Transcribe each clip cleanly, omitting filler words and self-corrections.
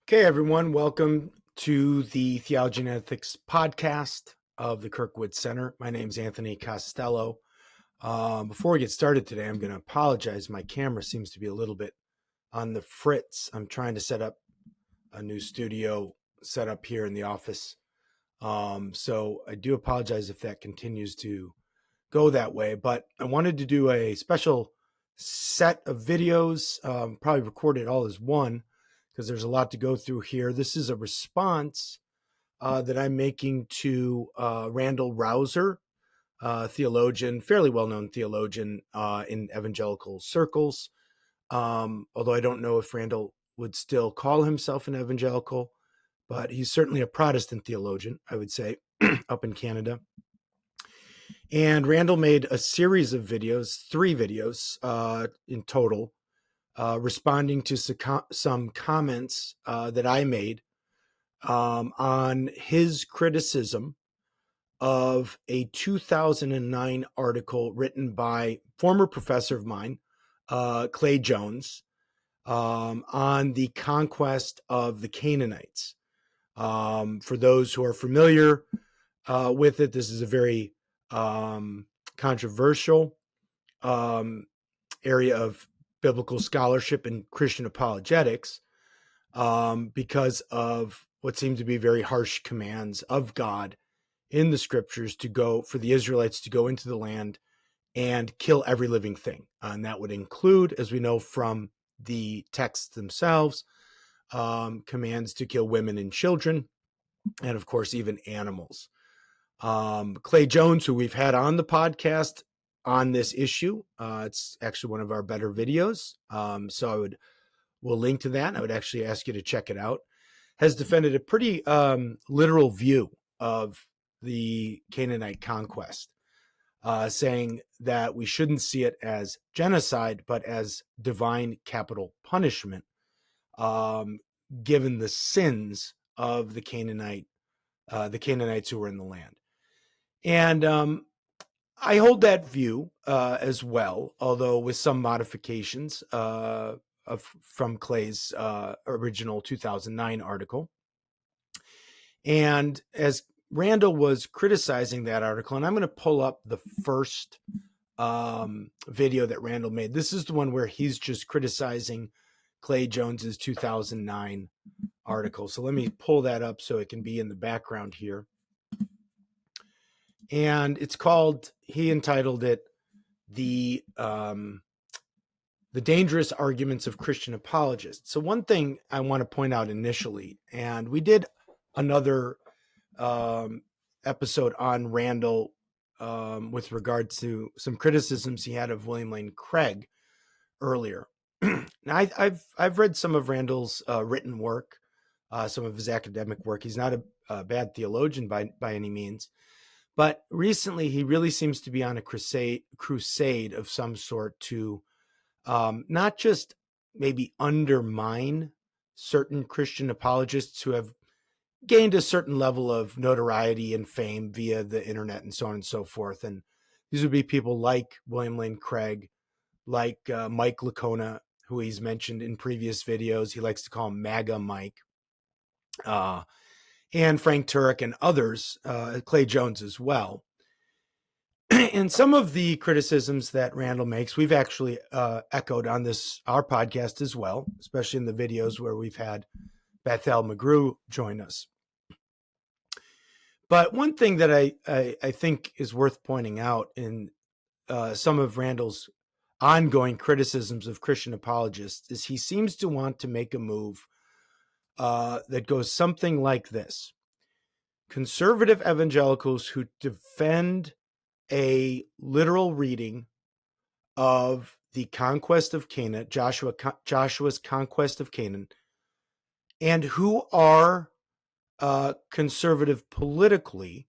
Okay, everyone, welcome to the Theology and Ethics podcast of the Kirkwood Center. My name is Anthony Costello. Before we get started today, I'm going to apologize. My camera seems to be a little bit on the fritz. I'm trying to set up a new studio setup here in the office. So I do apologize if that continues to go that way, but I wanted to do a special set of videos, probably record it all as one, because there's a lot to go through here. This is a response that I'm making to Randal Rouser, theologian, fairly well-known theologian in evangelical circles. Although I don't know if Randal would still call himself an evangelical, but he's certainly a Protestant theologian, I would say, up in Canada. And Randal made a series of videos, 3 videos in total, responding to some comments that I made on his criticism of a 2009 article written by former professor of mine, Clay Jones, on the conquest of the Canaanites. For those who are familiar with it, this is a very controversial area of biblical scholarship and Christian apologetics because of what seem to be very harsh commands of God in the scriptures to go for the Israelites to go into the land and kill every living thing. And that would include, as we know from the texts themselves, commands to kill women and children, and of course, even animals. Clay Jones, who we've had on the podcast on this issue, it's actually one of our better videos. So we'll link to that. I would actually ask you to check it out. Has defended a pretty literal view of the Canaanite conquest, saying that we shouldn't see it as genocide, but as divine capital punishment, given the sins of the Canaanites who were in the land. And I hold that view as well, although with some modifications from Clay's original 2009 article. And as Randal was criticizing that article, and I'm going to pull up the first video that Randal made. This is the one where he's just criticizing Clay Jones's 2009 article. So let me pull that up so it can be in the background here. And it's called, he entitled it, The Dangerous Arguments of Christian Apologists. So one thing I want to point out initially, and we did another episode on Randal with regard to some criticisms he had of William Lane Craig earlier. Now, I've read some of Randal's written work, some of his academic work. He's not a bad theologian by any means. But recently, he really seems to be on a crusade of some sort to not just maybe undermine certain Christian apologists who have gained a certain level of notoriety and fame via the internet and so on and so forth. And these would be people like William Lane Craig, like Mike Licona, who he's mentioned in previous videos. He likes to call him MAGA Mike. And Frank Turek and others, Clay Jones as well. And some of the criticisms that Randal makes, we've actually echoed on our podcast as well, especially in the videos where we've had Bethel McGrew join us. But one thing that I think is worth pointing out in some of Randal's ongoing criticisms of Christian apologists is he seems to want to make a move that goes something like this. Conservative evangelicals who defend a literal reading of the conquest of Canaan, Joshua's conquest of Canaan, and who are conservative politically,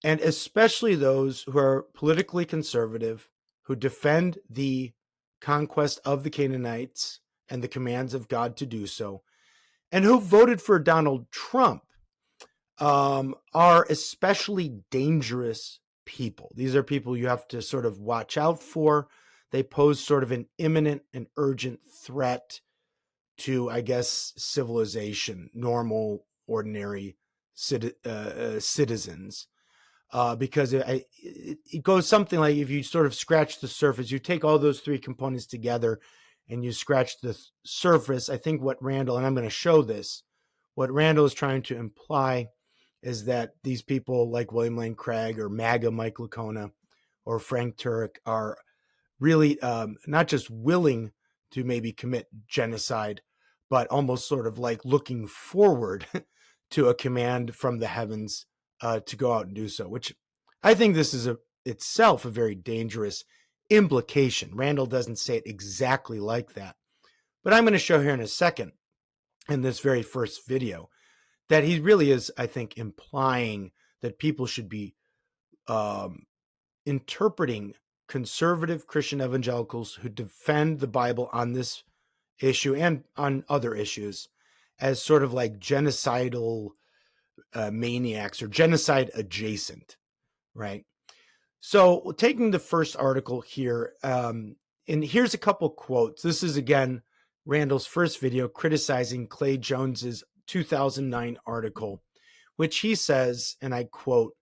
and especially those who are politically conservative, who defend the conquest of the Canaanites and the commands of God to do so, and who voted for Donald Trump, are especially dangerous people. These are people you have to sort of watch out for. They pose sort of an imminent and urgent threat to, I guess, civilization, normal, ordinary citizens. Because it goes something like, if you sort of scratch the surface, you take all those three components together and you scratch the surface. I think what Randal, and I'm going to show this, what Randal is trying to imply is that these people like William Lane Craig or MAGA Mike Licona or Frank Turek are really not just willing to maybe commit genocide, but almost sort of like looking forward to a command from the heavens to go out and do so, which I think this is itself a very dangerous implication. Randal doesn't say it exactly like that, but I'm going to show here in a second, in this very first video, that he really is, I think, implying that people should be interpreting conservative Christian evangelicals who defend the Bible on this issue and on other issues as sort of like genocidal maniacs or genocide adjacent, right? So taking the first article here, and here's a couple quotes. This is, again, Randal's first video criticizing Clay Jones's 2009 article, which he says, and I quote,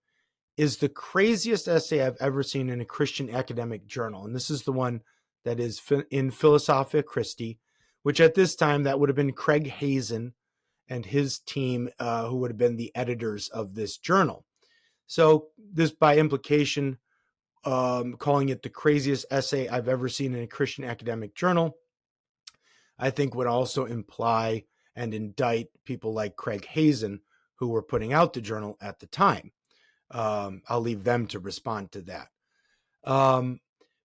is the craziest essay I've ever seen in a Christian academic journal. And this is the one that is in Philosophia Christi, which at this time, that would have been Craig Hazen and his team, who would have been the editors of this journal. So this, by implication, calling it the craziest essay I've ever seen in a Christian academic journal, I think would also imply and indict people like Craig Hazen, who were putting out the journal at the time. I'll leave them to respond to that.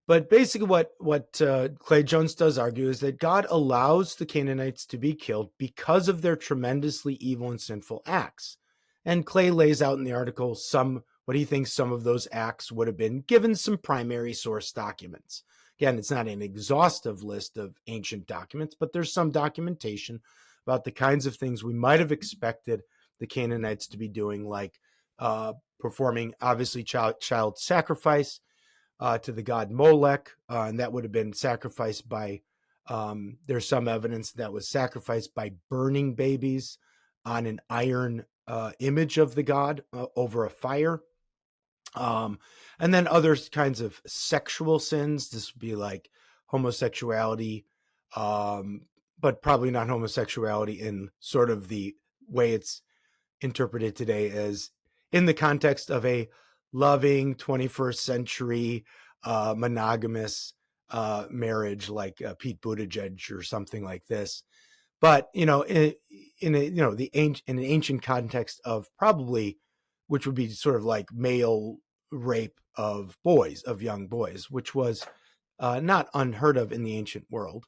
But basically what Clay Jones does argue is that God allows the Canaanites to be killed because of their tremendously evil and sinful acts. And Clay lays out in the article what he thinks some of those acts would have been, given some primary source documents. Again, it's not an exhaustive list of ancient documents, but there's some documentation about the kinds of things we might have expected the Canaanites to be doing, like performing, obviously, child sacrifice to the god Molech, and that would have been sacrificed by, there's some evidence that was sacrificed by burning babies on an iron image of the god over a fire. And then other kinds of sexual sins. This would be like homosexuality, but probably not homosexuality in sort of the way it's interpreted today, as in the context of a loving 21st century monogamous marriage, like Pete Buttigieg or something like this. But in an ancient context of probably, which would be sort of like male rape of boys, of young boys, which was not unheard of in the ancient world.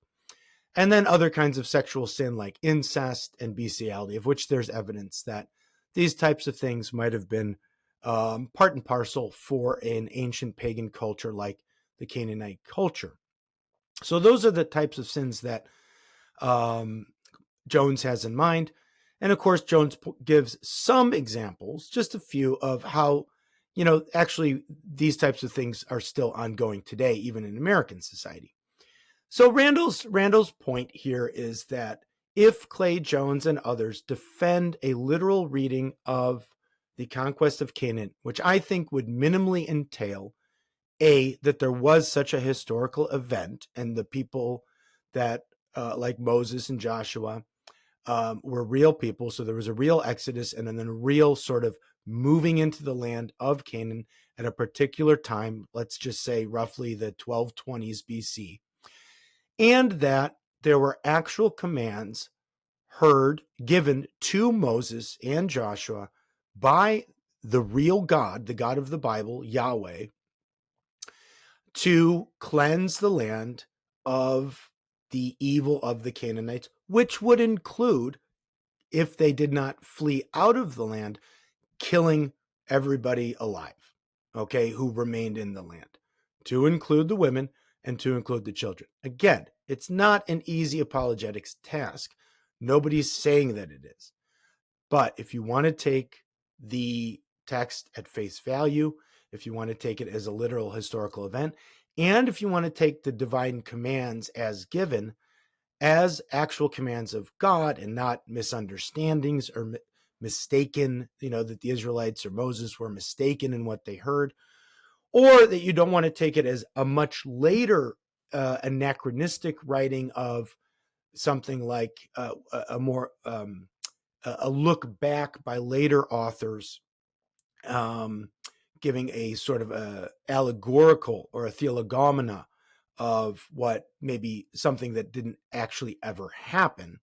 And then other kinds of sexual sin like incest and bestiality, of which there's evidence that these types of things might have been part and parcel for an ancient pagan culture like the Canaanite culture. So those are the types of sins that Jones has in mind. And of course, Jones gives some examples, just a few, of how, actually these types of things are still ongoing today, even in American society. So Randal's point here is that if Clay Jones and others defend a literal reading of the conquest of Canaan, which I think would minimally entail, that there was such a historical event, and the people that, like Moses and Joshua, were real people. So there was a real exodus, and then a real sort of moving into the land of Canaan at a particular time, let's just say roughly the 1220s BC. And that there were actual commands given to Moses and Joshua by the real God, the God of the Bible, Yahweh, to cleanse the land of the evil of the Canaanites, which would include, if they did not flee out of the land, killing everybody alive, who remained in the land, to include the women and to include the children. Again, it's not an easy apologetics task. Nobody's saying that it is. But if you want to take the text at face value, if you want to take it as a literal historical event, and if you want to take the divine commands as given as actual commands of God and not misunderstandings or mistaken, that the Israelites or Moses were mistaken in what they heard, or that you don't want to take it as a much later anachronistic writing of something like a more a look back by later authors, giving a sort of a allegorical or a theologomena of what maybe something that didn't actually ever happen.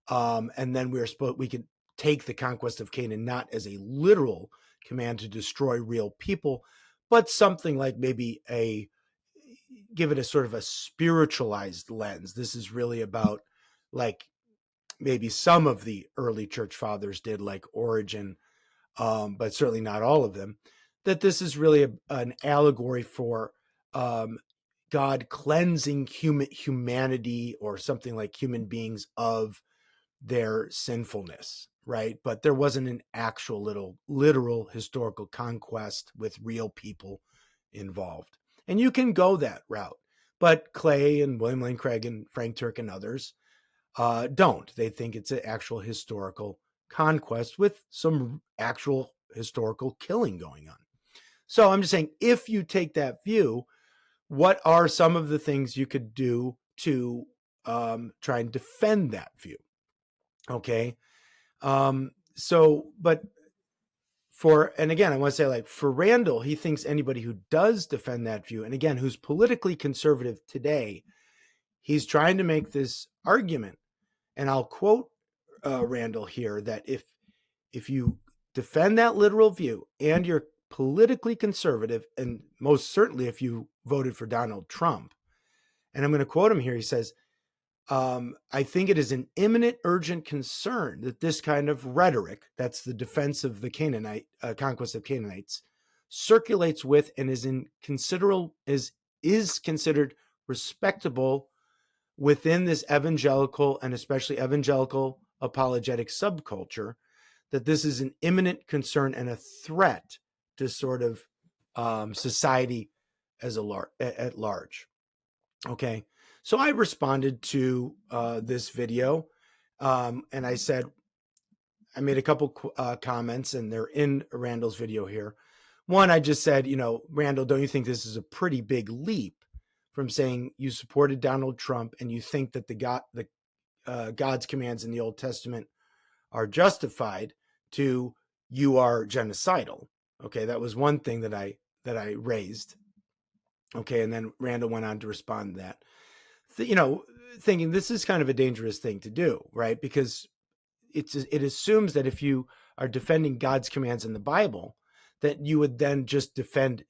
And then we could take the conquest of Canaan not as a literal command to destroy real people, but something like maybe give it a sort of a spiritualized lens. This is really about, like, maybe some of the early church fathers did, like Origen, but certainly not all of them, that this is really an allegory for God cleansing humanity, or something like human beings, of their sinfulness, right? But there wasn't an actual literal historical conquest with real people involved. And you can go that route. But Clay and William Lane Craig and Frank Turk and others don't. They think it's an actual historical conquest with some actual historical killing going on. So I'm just saying, if you take that view, what are some of the things you could do to try and defend that view? Okay. But and again, I want to say, like, for Randal, he thinks anybody who does defend that view, and again, who's politically conservative today, he's trying to make this argument. And I'll quote Randal here, that if you defend that literal view and you're politically conservative, and most certainly if you voted for Donald Trump, and I'm going to quote him here, he says, I think it is an imminent, urgent concern that this kind of rhetoric, that's the defense of the Canaanite conquest of Canaanites, circulates with and is considered respectable within this evangelical, and especially evangelical apologetic subculture, that this is an imminent concern and a threat to sort of society at large. Okay, so I responded to this video, and I said, I made a couple comments, and they're in Randal's video here. One, I just said, Randal, don't you think this is a pretty big leap from saying you supported Donald Trump and you think that God's commands in the Old Testament are justified, to you are genocidal? Okay, that was one thing that I raised. Okay, and then Randal went on to respond to that. Thinking this is kind of a dangerous thing to do, right? Because it assumes that if you are defending God's commands in the Bible, that you would then just defend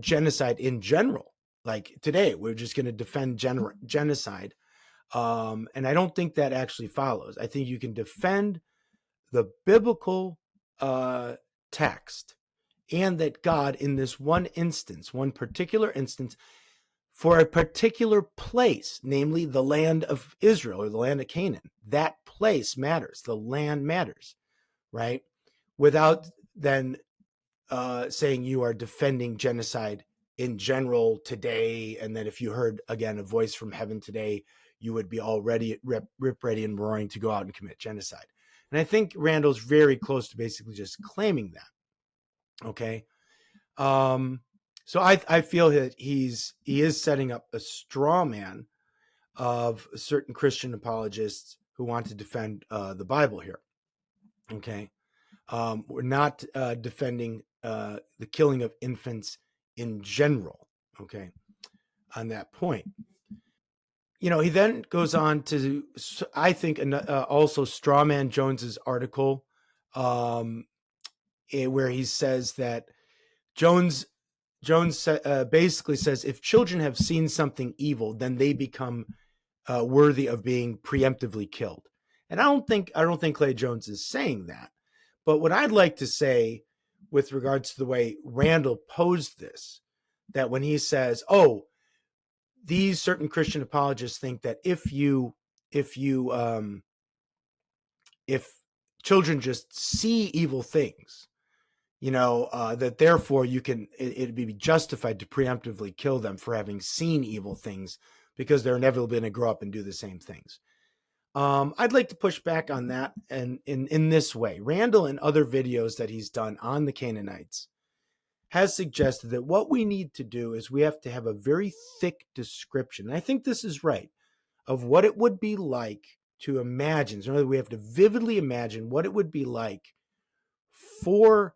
genocide in general. Like today, we're just going to defend genocide. And I don't think that actually follows. I think you can defend the biblical text, and that God, in this one particular instance, for a particular place, namely the land of Israel or the land of Canaan, that place matters. The land matters, right? Without then saying you are defending genocide in general today, and that if you heard, again, a voice from heaven today, you would be already rip ready and roaring to go out and commit genocide. And I think Randal's very close to basically just claiming that. Okay. So I feel that he is setting up a straw man of certain Christian apologists who want to defend the Bible here. Okay. We're not defending the killing of infants in general. Okay. On that point, he then goes on to, I think, also Strawman Jones's article, where he says that Jones basically says, if children have seen something evil, then they become worthy of being preemptively killed. And I don't think Clay Jones is saying that. But what I'd like to say with regards to the way Randal posed this, that when he says, these certain Christian apologists think that if children just see evil things, that therefore it'd be justified to preemptively kill them for having seen evil things because they're inevitably going to grow up and do the same things. I'd like to push back on that, and in this way. Randal, in other videos that he's done on the Canaanites, has suggested that what we need to do is we have to have a very thick description, and I think this is right, of what it would be like to imagine. So we have to vividly imagine what it would be like for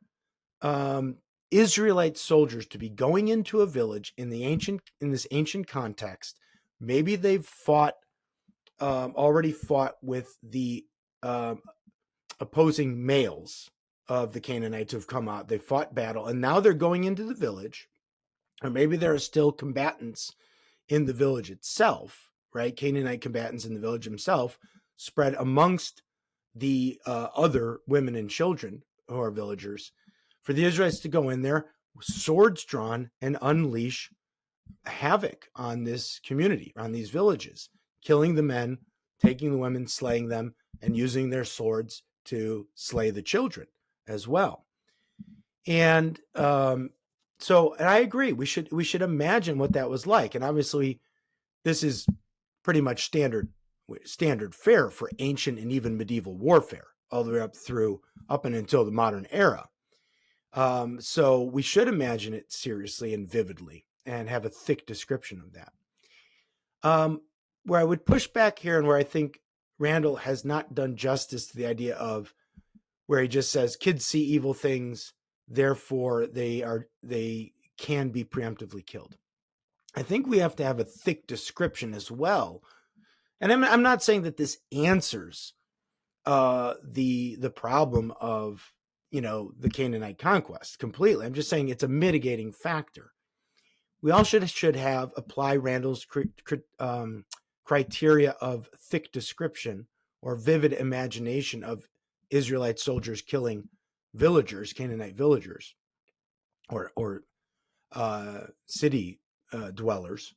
Israelite soldiers to be going into a village in this ancient context. Maybe they've already fought with the opposing males of the Canaanites who've come out. They fought battle, and now they're going into the village, or maybe there are still combatants in the village itself, right? Canaanite combatants in the village themselves, spread amongst the other women and children who are villagers, for the Israelites to go in there, swords drawn, and unleash havoc on this community, on these villages, killing the men, taking the women, slaying them, and using their swords to slay the children as well. And so I agree. We should imagine what that was like. And obviously, this is pretty much standard fare for ancient and even medieval warfare, all the way up and until the modern era. So we should imagine it seriously and vividly, and have a thick description of that. Where I would push back here, and where I think Randal has not done justice to the idea of where he just says kids see evil things, therefore they can be preemptively killed. I think we have to have a thick description as well. And I'm not saying that this answers the problem of the Canaanite conquest completely. I'm just saying it's a mitigating factor. We all should apply Randal's criteria of thick description or vivid imagination of Israelite soldiers killing villagers, Canaanite villagers, or city dwellers.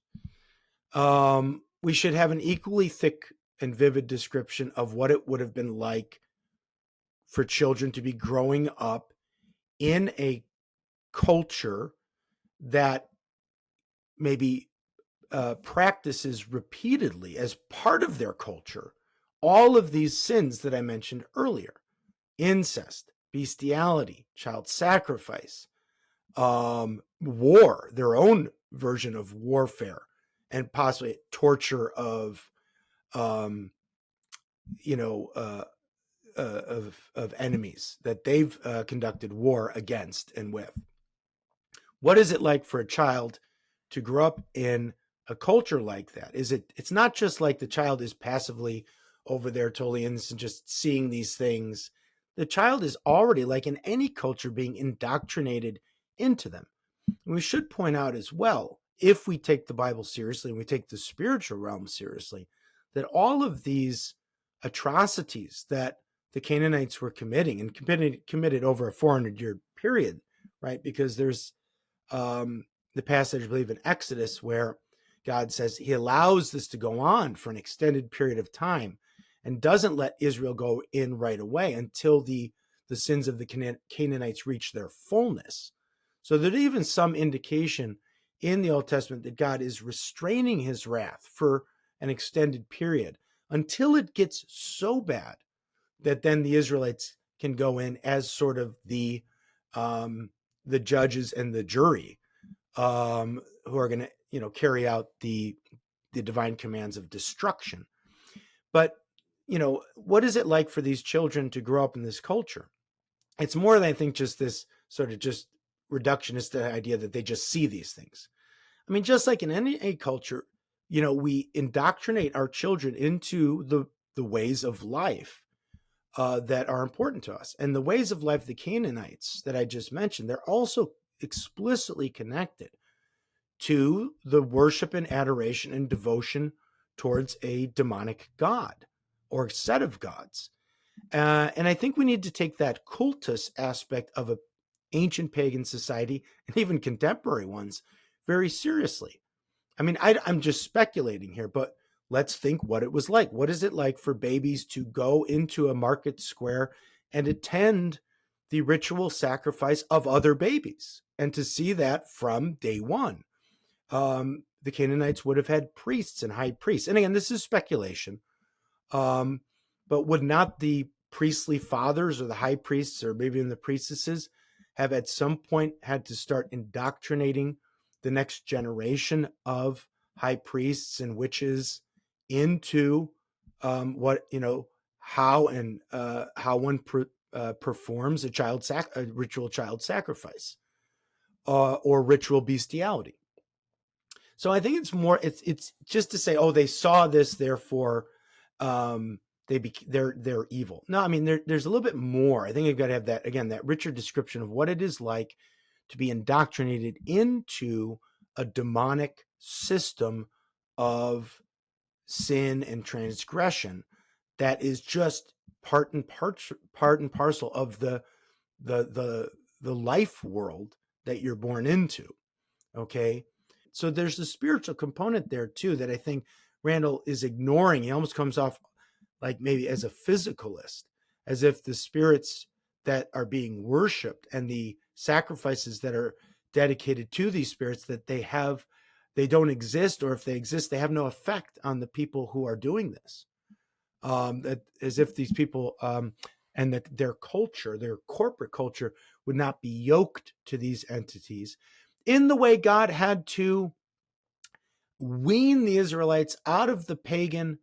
We should have an equally thick and vivid description of what it would have been like for children to be growing up in a culture that maybe practices repeatedly as part of their culture all of these sins that I mentioned earlier: incest, bestiality, child sacrifice, war, their own version of warfare, and possibly torture of enemies that they've conducted war against and with. What is it like for a child to grow up in a culture like that? It's not just like the child is passively over there, totally innocent, just seeing these things. The child is already, like in any culture, being indoctrinated into them. And we should point out as well, if we take the Bible seriously and we take the spiritual realm seriously, that all of these atrocities that the Canaanites were committing, and committed over a 400-year period, right? Because there's the passage, I believe, in Exodus where God says he allows this to go on for an extended period of time and doesn't let Israel go in right away until the sins of the Canaanites reach their fullness. So there's even some indication in the Old Testament that God is restraining his wrath for an extended period until it gets so bad that then the Israelites can go in as sort of the judges and the jury who are going to carry out the divine commands of destruction. But what is it like for these children to grow up in this culture? It's more than, I think, just this sort of just reductionist idea that they just see these things. I mean, just like in any culture, we indoctrinate our children into the ways of life that are important to us. And the ways of life of the Canaanites that I just mentioned, they're also explicitly connected to the worship and adoration and devotion towards a demonic god or set of gods. And I think we need to take that cultus aspect of an ancient pagan society, and even contemporary ones, very seriously. I mean, I'm just speculating here, but let's think what it was like. What is it like for babies to go into a market square and attend the ritual sacrifice of other babies, and to see that from day one? the Canaanites would have had priests and high priests. And again, this is speculation. But would not the priestly fathers or the high priests or maybe even the priestesses have at some point had to start indoctrinating the next generation of high priests and witches into how one performs a ritual child sacrifice or ritual bestiality. So I think it's just to say, oh, they saw this, therefore they're evil. No, I mean there's a little bit more. I think you've got to have that richer description of what it is like to be indoctrinated into a demonic system of sin and transgression that is just part and parcel of the life world that you're born into. Okay. So there's a spiritual component there too that I think Randal is ignoring. He almost comes off like maybe as a physicalist, as if the spirits that are being worshipped and the sacrifices that are dedicated to these spirits, that they don't exist, or if they exist, they have no effect on the people who are doing this. That as if these people and their culture, their corporate culture, would not be yoked to these entities in the way God had to wean the Israelites out of the pagan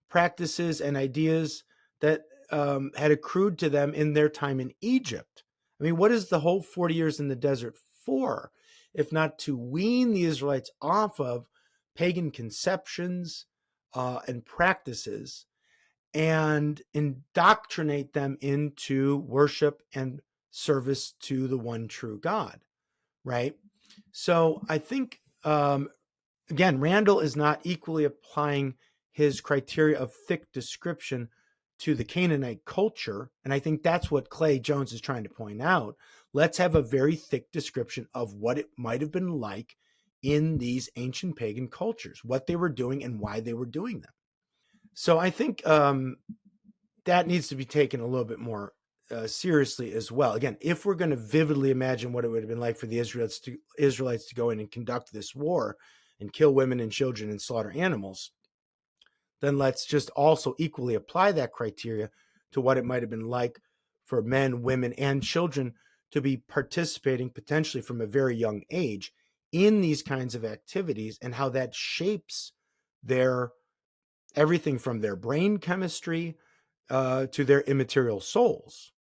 practices and ideas that had accrued to them in their time in Egypt. I mean, what is the whole 40 years in the desert for, if not to wean the Israelites off of pagan conceptions and practices and indoctrinate them into worship and service to the one true God, right? So I think, again, Randal is not equally applying his criteria of thick description to the Canaanite culture. And I think that's what Clay Jones is trying to point out. Let's have a very thick description of what it might have been like in these ancient pagan cultures, what they were doing and why they were doing them. So I think that needs to be taken a little bit more seriously as well. Again, if we're going to vividly imagine what it would have been like for the Israelites to go in and conduct this war and kill women and children and slaughter animals, then let's just also equally apply that criteria to what it might have been like for men, women, and children to be participating potentially from a very young age in these kinds of activities, and how that shapes everything from their brain chemistry to their immaterial souls.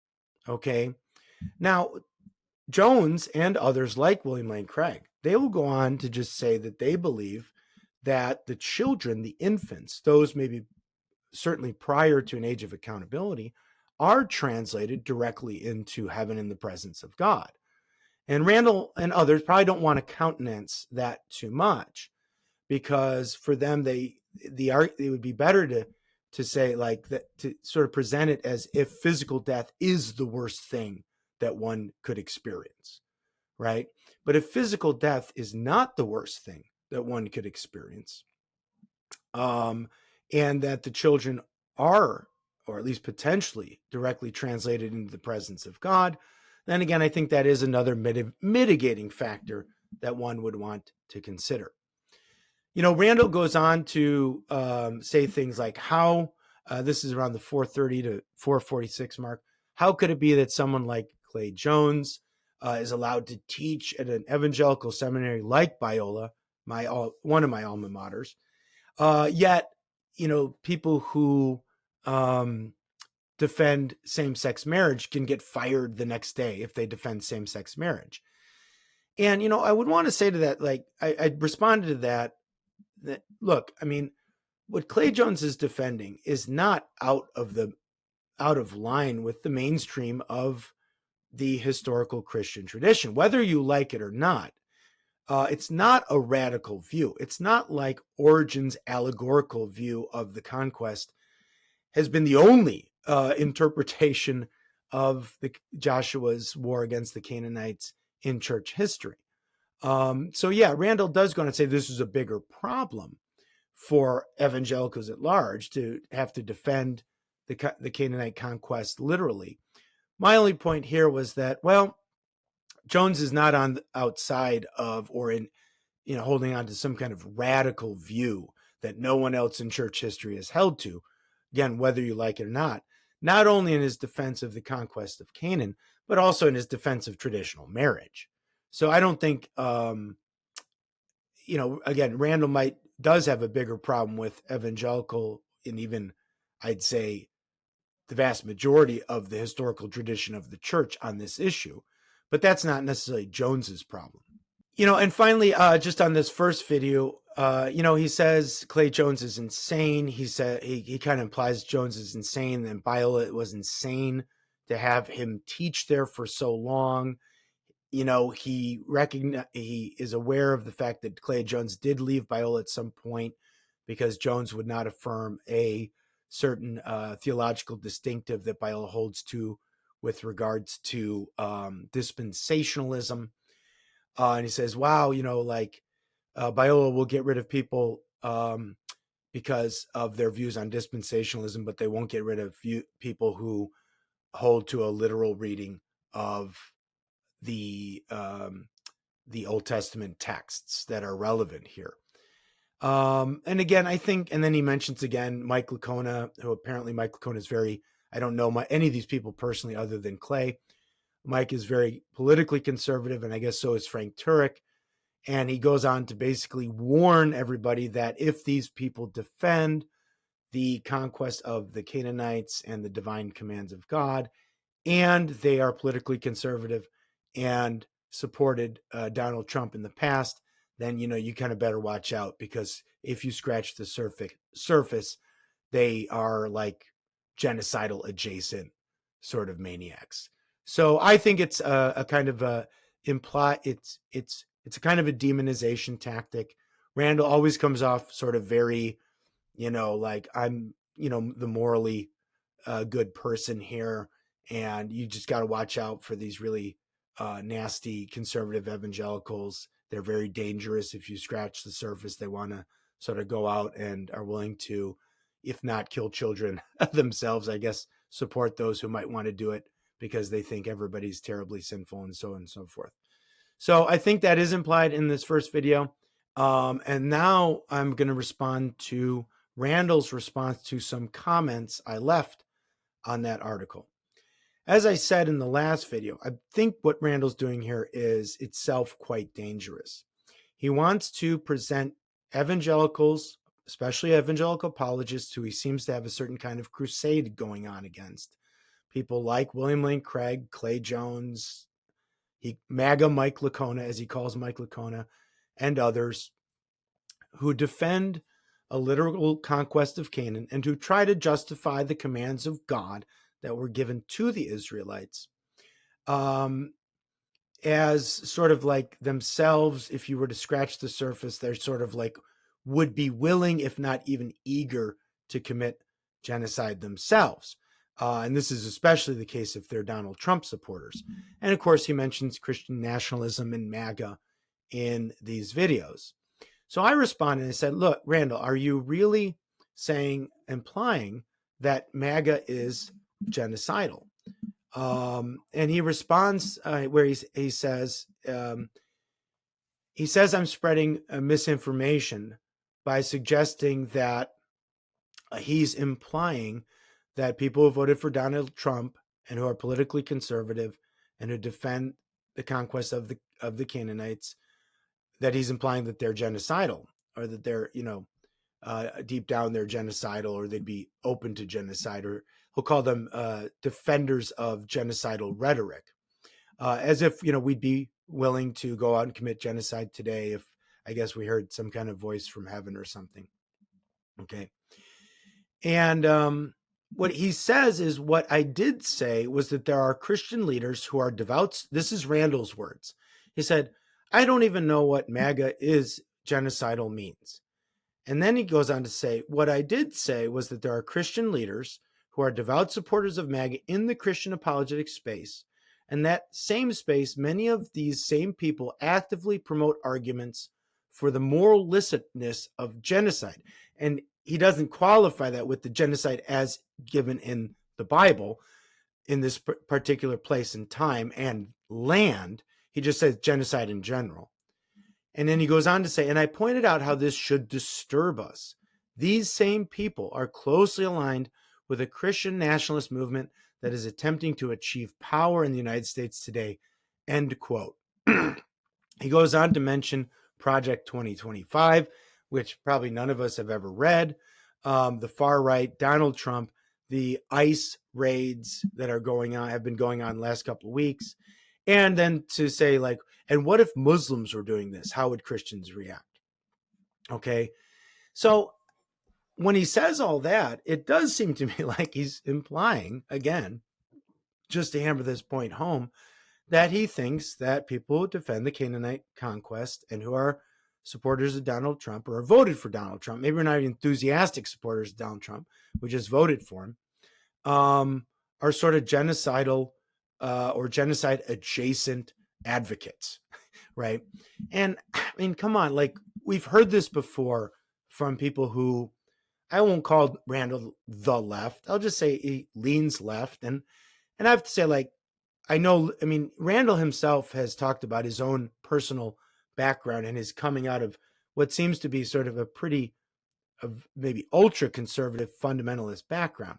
Okay. Now, Jones and others like William Lane Craig, they will go on to just say that they believe that the children, the infants, those maybe certainly prior to an age of accountability, are translated directly into heaven in the presence of God. And Randal and others probably don't want to countenance that too much, because for them, it would be better to say like that, to sort of present it as if physical death is the worst thing that one could experience, right? But if physical death is not the worst thing that one could experience, and that the children are, or at least potentially, directly translated into the presence of God, then again, I think that is another mitigating factor that one would want to consider. Randal goes on to say things like how, this is around the 430 to 446 mark, how could it be that someone like Clay Jones is allowed to teach at an evangelical seminary like Biola, one of my alma maters, yet, people who defend same-sex marriage can get fired the next day if they defend same-sex marriage. And, I would want to say to that, like, I responded to that, look, I mean, what Clay Jones is defending is not out of line with the mainstream of the historical Christian tradition, whether you like it or not. It's not a radical view. It's not like Origen's allegorical view of the conquest has been the only interpretation of Joshua's war against the Canaanites in church history. So yeah, Randal does go on and say this is a bigger problem for evangelicals at large to have to defend the Canaanite conquest literally. My only point here was that, well, Jones is not on outside of or holding on to some kind of radical view that no one else in church history has held to, again, whether you like it or not only in his defense of the conquest of Canaan, but also in his defense of traditional marriage. So I don't think, again, Randal does have a bigger problem with evangelical, and even I'd say the vast majority of the historical tradition of the church on this issue, but that's not necessarily Jones's problem. And finally, just on this first video, he says Clay Jones is insane. He said he kind of implies Jones is insane, and Biola was insane to have him teach there for so long. He is aware of the fact that Clay Jones did leave Biola at some point because Jones would not affirm a certain theological distinctive that Biola holds to with regards to dispensationalism. And he says, wow, Biola will get rid of people because of their views on dispensationalism, but they won't get rid of people who hold to a literal reading of the Old Testament texts that are relevant here. And again, I think, and then he mentions again Mike Licona, who apparently Mike Licona is I don't know any of these people personally other than Clay. Mike is very politically conservative, and I guess so is Frank Turek. And he goes on to basically warn everybody that if these people defend the conquest of the Canaanites and the divine commands of God, and they are politically conservative and supported Donald Trump in the past, then, you kind of better watch out, because if you scratch the surface, they are like genocidal adjacent sort of maniacs. So I think it's a kind of a it's a kind of a demonization tactic. Randal always comes off sort of very, like I'm, the morally good person here, and you just got to watch out for these really nasty conservative evangelicals. They're very dangerous. If you scratch the surface, they want to sort of go out and are willing to, if not kill children themselves, I guess support those who might want to do it because they think everybody's terribly sinful and so on and so forth. So I think that is implied in this first video. And now I'm going to respond to Randal's response to some comments I left on that article. As I said in the last video, I think what Randal's doing here is itself quite dangerous. He wants to present evangelicals, especially evangelical apologists, who he seems to have a certain kind of crusade going on against. People like William Lane Craig, Clay Jones, MAGA Mike Licona, as he calls Mike Licona, and others who defend a literal conquest of Canaan and who try to justify the commands of God that were given to the Israelites as sort of like themselves. If you were to scratch the surface, they're sort of like would be willing, if not even eager, to commit genocide themselves. And this is especially the case if they're Donald Trump supporters. And of course, he mentions Christian nationalism and MAGA in these videos. So I responded and said, look, Randal, are you really implying that MAGA is genocidal? And he responds where he says, I'm spreading misinformation by suggesting that he's implying that people who voted for Donald Trump and who are politically conservative and who defend the conquest of the Canaanites, that he's implying that they're genocidal, or that they're, deep down they're genocidal, or they'd be open to genocide, or he'll call them defenders of genocidal rhetoric, as if, we'd be willing to go out and commit genocide today if, I guess, we heard some kind of voice from heaven or something. Okay. And what he says is, what I did say was that there are Christian leaders who are devout. This is Randal's words. He said, I don't even know what MAGA is genocidal means. And then he goes on to say, what I did say was that there are Christian leaders who are devout supporters of MAGA in the Christian apologetic space. And that same space, many of these same people actively promote arguments for the moral licitness of genocide. And he doesn't qualify that with the genocide as given in the Bible in this particular place and time and land. He just says genocide in general. And then he goes on to say, and I pointed out how this should disturb us. These same people are closely aligned with a Christian nationalist movement that is attempting to achieve power in the United States today. End quote. He goes on to mention Project 2025, which probably none of us have ever read. The far right, Donald Trump, the ICE raids that are going on, have been going on the last couple of weeks. And then to say, like, and what if Muslims were doing this? How would Christians react? Okay. So when he says all that, it does seem to me like he's implying, again, just to hammer this point home, that he thinks that people who defend the Canaanite Conquest and who are supporters of Donald Trump or voted for Donald Trump, maybe we're not even enthusiastic supporters of Donald Trump, we just voted for him, are sort of genocidal or genocide adjacent advocates, right? And I mean, come on, like we've heard this before from people who, I won't call Randal the left. I'll just say he leans left. And I have to say, like, I mean, Randal himself has talked about his own personal background and his coming out of what seems to be sort of a pretty, maybe ultra conservative fundamentalist background.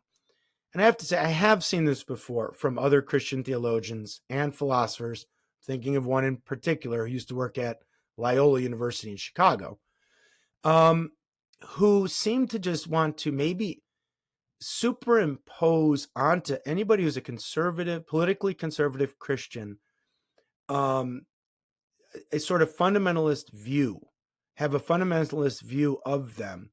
And I have to say, I have seen this before from other Christian theologians and philosophers, thinking of one in particular who used to work at Loyola University in Chicago, who seem to just want to maybe superimpose onto anybody who's a conservative, politically conservative Christian, a sort of fundamentalist view, have a fundamentalist view of them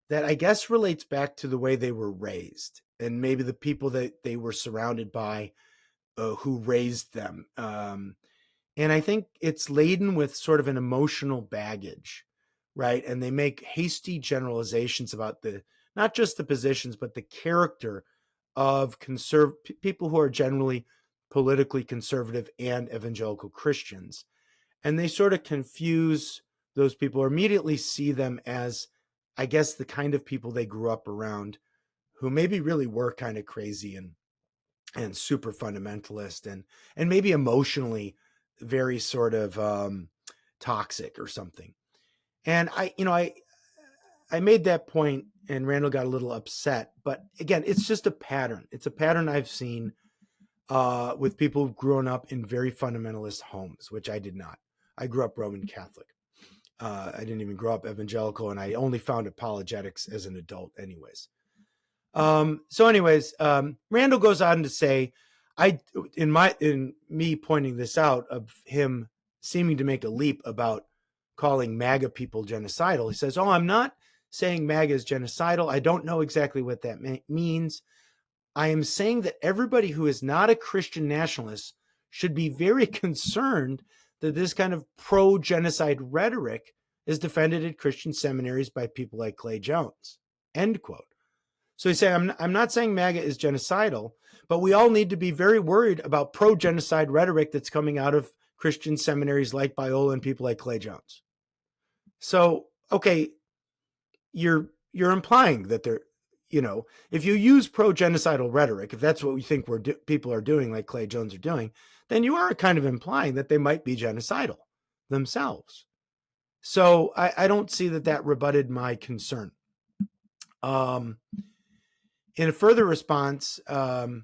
that I guess relates back to the way they were raised and maybe the people that they were surrounded by who raised them. And I think it's laden with sort of an emotional baggage, right? And they make hasty generalizations about not just the positions, but the character of people who are generally politically conservative and evangelical Christians. And they sort of confuse those people or immediately see them as, I guess, the kind of people they grew up around who maybe really were kind of crazy and super fundamentalist and maybe emotionally very sort of toxic or something. And I made that point and Randal got a little upset, but again, it's just a pattern. It's a pattern I've seen with people who've grown up in very fundamentalist homes, which I did not. I grew up Roman Catholic. I didn't even grow up evangelical, and I only found apologetics as an adult anyways. Randal goes on to say, in me pointing this out of him seeming to make a leap about calling MAGA people genocidal, he says, I'm not saying MAGA is genocidal. I don't know exactly what that means. I am saying that everybody who is not a Christian nationalist should be very concerned that this kind of pro-genocide rhetoric is defended at Christian seminaries by people like Clay Jones. End quote. So he's saying, I'm not saying MAGA is genocidal, but we all need to be very worried about pro-genocide rhetoric that's coming out of Christian seminaries like Biola and people like Clay Jones. So, okay, you're implying that they're, if you use pro-genocidal rhetoric, if that's what we think people are doing, like Clay Jones are doing, then you are kind of implying that they might be genocidal themselves. So I don't see that rebutted my concern. In a further response, so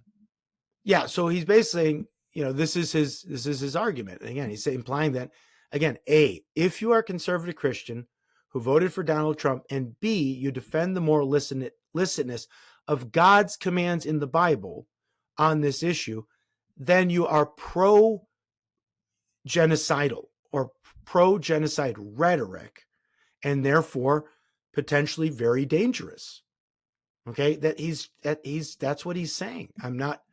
he's basically saying, this is his argument. And again, he's implying that, again, A, if you are a conservative Christian who voted for Donald Trump, and B, you defend the moral licitness of God's commands in the Bible on this issue, then you are pro-genocidal or pro-genocide rhetoric, and therefore potentially very dangerous. Okay, that's what he's saying. I'm not,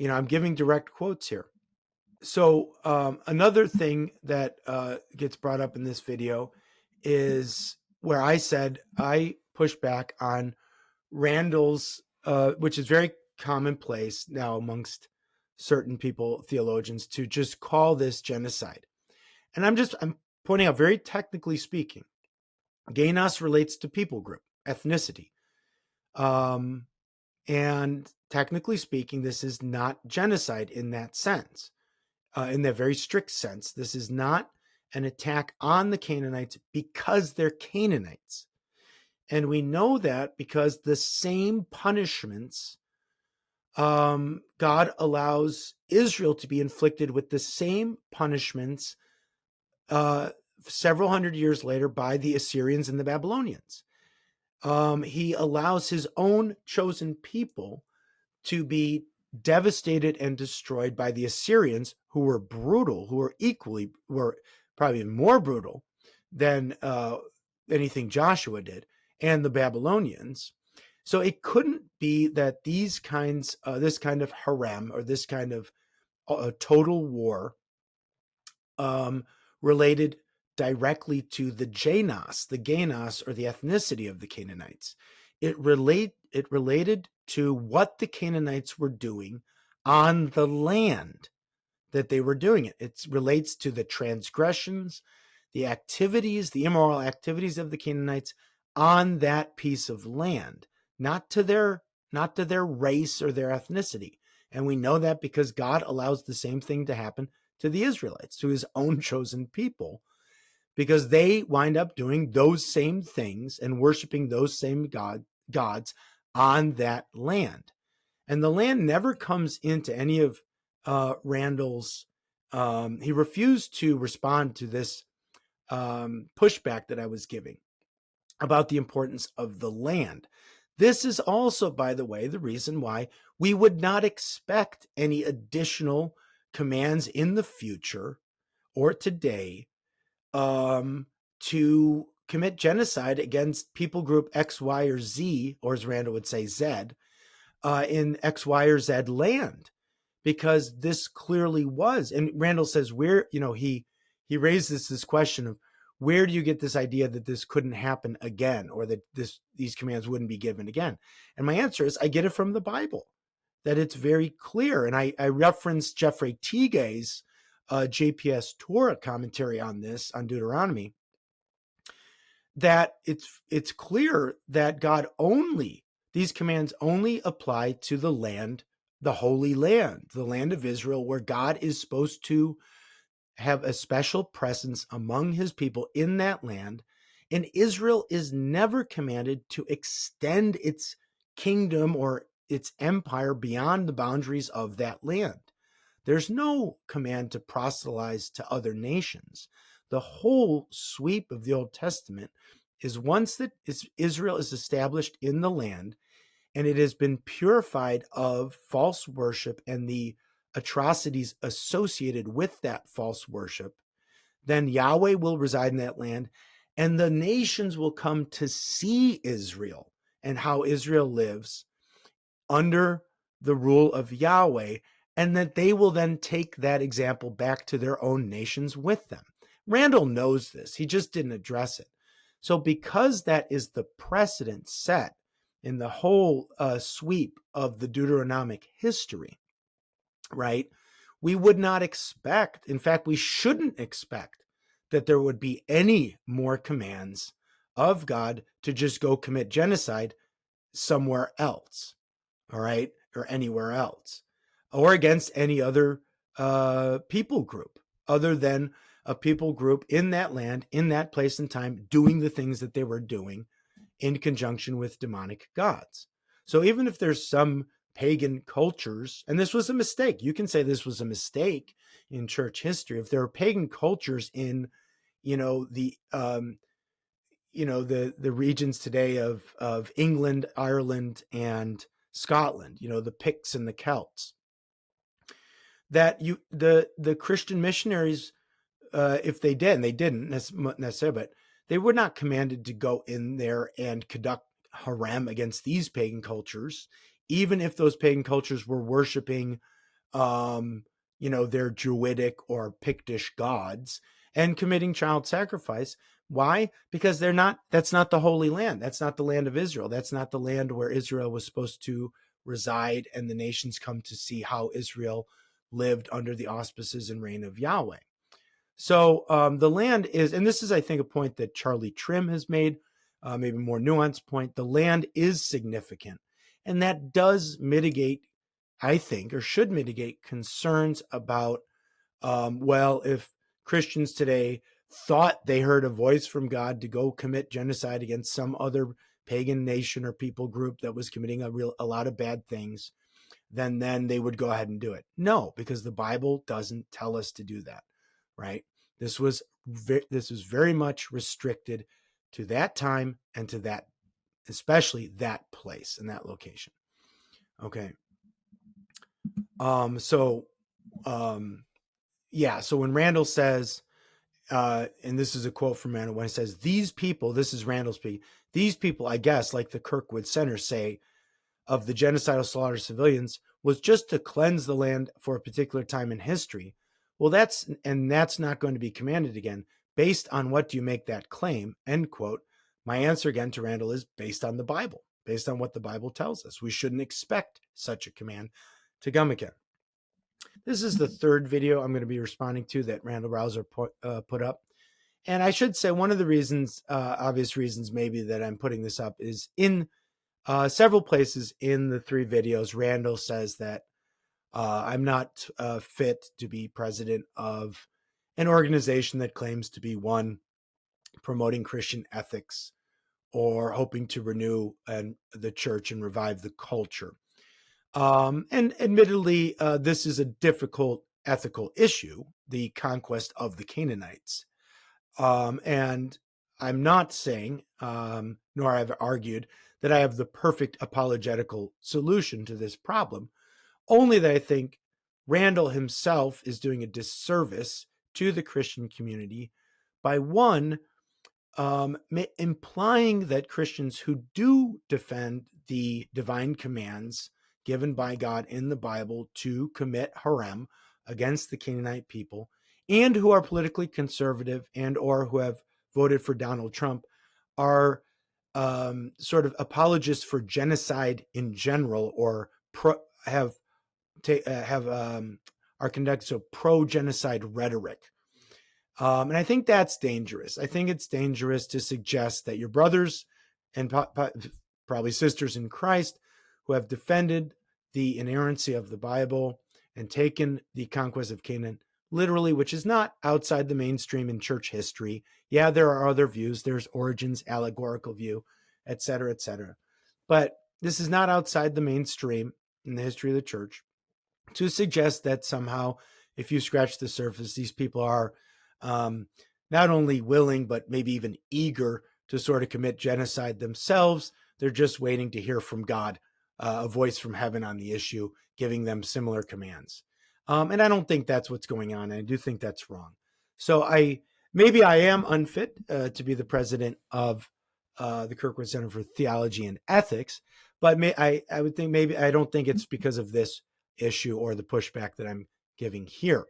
I'm giving direct quotes here. So another thing that gets brought up in this video is where I said I push back on Randal's, which is very commonplace now amongst certain people, theologians, to just call this genocide. And I'm pointing out, very technically speaking, genos relates to people group, ethnicity. And technically speaking, this is not genocide in that sense, in that very strict sense. This is not an attack on the Canaanites because they're Canaanites. And we know that because the same punishments, God allows Israel to be inflicted with the same punishments several hundred years later by the Assyrians and the Babylonians. He allows his own chosen people to be devastated and destroyed by the Assyrians, who were brutal, who were probably more brutal than anything Joshua did, and the Babylonians. So it couldn't be that this kind of harem, or this kind of total war, related directly to the Ganos, or the ethnicity of the Canaanites. It related to what the Canaanites were doing on the land that they were doing it. It relates to the transgressions, the activities, the immoral activities of the Canaanites on that piece of land, not to their race or their ethnicity. And we know that because God allows the same thing to happen to the Israelites, to his own chosen people, because they wind up doing those same things and worshiping those same gods on that land. And the land never comes into any of Randal's. He refused to respond to this pushback that I was giving about the importance of the land. This is also, by the way, the reason why we would not expect any additional commands in the future or today to commit genocide against people group X, Y, or Z, or as Randal would say, Z, in X, Y, or Z land, because this clearly was. And Randal says, he raises this question of, where do you get this idea that this couldn't happen again, or that these commands wouldn't be given again? And my answer is, I get it from the Bible, that it's very clear. And I referenced Jeffrey Teague's JPS Torah commentary on this, on Deuteronomy, that it's clear that these commands only apply to the land, the Holy Land, the land of Israel, where God is supposed to have a special presence among his people in that land. And Israel is never commanded to extend its kingdom or its empire beyond the boundaries of that land. There's no command to proselytize to other nations. The whole sweep of the Old Testament is, once that Israel is established in the land and it has been purified of false worship and the atrocities associated with that false worship, then Yahweh will reside in that land, and the nations will come to see Israel and how Israel lives under the rule of Yahweh, and that they will then take that example back to their own nations with them. Randal knows this. He just didn't address it. So because that is the precedent set in the whole sweep of the Deuteronomic history, right, we would not expect, in fact, we shouldn't expect, that there would be any more commands of God to just go commit genocide somewhere else, all right, or anywhere else, or against any other people group other than a people group in that land, in that place and time, doing the things that they were doing in conjunction with demonic gods. So even if there's some pagan cultures, and this was a mistake, you can say this was a mistake in church history. If there are pagan cultures in, the regions today of England, Ireland, and Scotland, the Picts and the Celts, that the Christian missionaries, if they did, and they didn't necessarily, but they were not commanded to go in there and conduct harem against these pagan cultures, even if those pagan cultures were worshiping, their Druidic or Pictish gods and committing child sacrifice. Why? Because that's not the Holy Land. That's not the land of Israel. That's not the land where Israel was supposed to reside, and the nations come to see how Israel lived under the auspices and reign of Yahweh. So the land is, and this is, I think, a point that Charlie Trim has made, maybe a more nuanced point. The land is significant, and that does mitigate, I think, or should mitigate concerns about, if Christians today thought they heard a voice from God to go commit genocide against some other pagan nation or people group that was committing a lot of bad things, then they would go ahead and do it. No, because the Bible doesn't tell us to do that, right? This was very much restricted to that time and to that, especially that place and that location. Okay. So when Randal says, and this is a quote from Randal, when he says, these people, this is Randal speaking, these people, I guess, like the Kirkwood Center say, of the genocidal slaughter of civilians was just to cleanse the land for a particular time in history. Well, that's not going to be commanded again. Based on what do you make that claim? End quote. My answer again to Randal is based on the Bible, based on what the Bible tells us. We shouldn't expect such a command to come again. This is the third video I'm going to be responding to that Randal Rouser put up. And I should say one of the reasons, obvious reasons maybe, that I'm putting this up is in several places in the three videos, Randal says that I'm not fit to be president of an organization that claims to be one promoting Christian ethics or hoping to renew the church and revive the culture. And admittedly, this is a difficult ethical issue, the conquest of the Canaanites. And I'm not saying, nor I've argued, that I have the perfect apologetical solution to this problem, only that I think Randal himself is doing a disservice to the Christian community by, one, implying that Christians who do defend the divine commands given by God in the Bible to commit harem against the Canaanite people, and who are politically conservative and or who have voted for Donald Trump, are sort of apologists for genocide in general, or are conducted so pro-genocide rhetoric. And I think that's dangerous. I think it's dangerous to suggest that your brothers and probably sisters in Christ who have defended the inerrancy of the Bible and taken the conquest of Canaan literally, which is not outside the mainstream in church history. Yeah, there are other views. There's Origen's allegorical view, et cetera, et cetera. But this is not outside the mainstream in the history of the church to suggest that somehow, if you scratch the surface, these people are not only willing, but maybe even eager to sort of commit genocide themselves. They're just waiting to hear from God, a voice from heaven on the issue, giving them similar commands. And I don't think that's what's going on. I do think that's wrong. So maybe I am unfit to be the president of the Kirkwood Center for Theology and Ethics, but I would think maybe I don't think it's because of this issue or the pushback that I'm giving here.